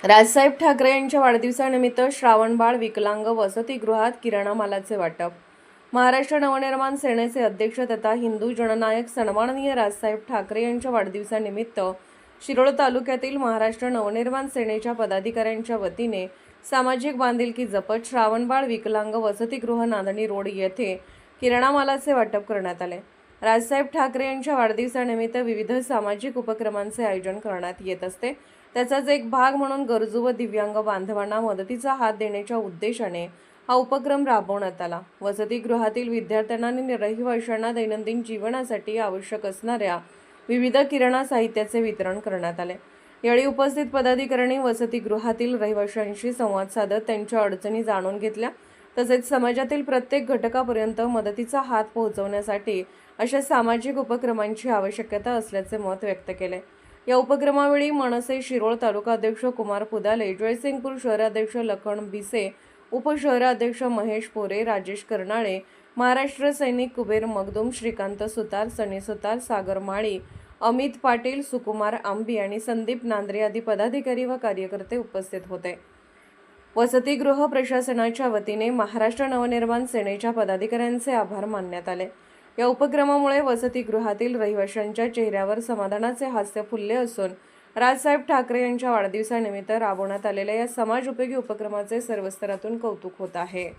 राजसाहेब ठाकरे यांच्या वाढदिवसानिमित्त श्रावणबाळ विकलांग वसतिगृहात किराणा मालाचे वाटप. महाराष्ट्र नवनिर्माण सेनेचे अध्यक्ष तथा हिंदू जननायक सन्माननीय राजसाहेब ठाकरे यांच्या वाढदिवसानिमित्त शिरोळ तालुक्यातील महाराष्ट्र नवनिर्माण सेनेच्या पदाधिकाऱ्यांच्या वतीने सामाजिक बांधिलकी जपत श्रावणबाळ विकलांग वसतिगृह नांदणी रोड येथे किराणा मालाचे वाटप करण्यात आले. राजसाहेब ठाकरे यांच्या वाढदिवसानिमित्त विविध सामाजिक उपक्रमांचे आयोजन करण्यात येत असते. त्याचाच एक भाग म्हणून गरजू व दिव्यांग बांधवांना मदतीचा हात देण्याच्या उद्देशाने हा उपक्रम राबवण्यात आला. वसतिगृहातील विद्यार्थ्यांना आणि रहिवाशांना दैनंदिन जीवनासाठी आवश्यक असणाऱ्या विविध किराणा साहित्याचे वितरण करण्यात आले. यावेळी उपस्थित पदाधिकाऱ्यांनी वसतिगृहातील रहिवाशांशी संवाद साधत त्यांच्या अडचणी जाणून घेतल्या. तसेच समाजातील प्रत्येक घटकापर्यंत मदतीचा हात पोहोचवण्यासाठी अशा सामाजिक उपक्रमांची आवश्यकता असल्याचे मत व्यक्त केले. या उपक्रमावेळी मनसे शिरोळ तालुकाध्यक्ष कुमार पुदाले, जयसिंगपूर शहराध्यक्ष लखन बिसे, उपशहराध्यक्ष महेश पोरे, राजेश कर्नाळे, महाराष्ट्र सैनिक कुबेर मगदूम, श्रीकांत सुतार, सनी सुतार, सागर माळी, अमित पाटील, सुकुमार आंबी आणि संदीप नांद्रे आदी पदाधिकारी व कार्यकर्ते उपस्थित होते. वसतिगृह प्रशासनाच्या वतीने महाराष्ट्र नवनिर्माण सेनेच्या पदाधिकाऱ्यांचे आभार मानण्यात आले. या उपक्रमामुळे वसतिगृहातील रहिवाशांच्या चेहऱ्यावर समाधानाचे हास्य फुलले असून राजसाहेब ठाकरे यांच्या वाढदिवसानिमित्त राबवण्यात आलेल्या या समाज उपयोगी उपक्रमाचे सर्व स्तरातून कौतुक होत आहे.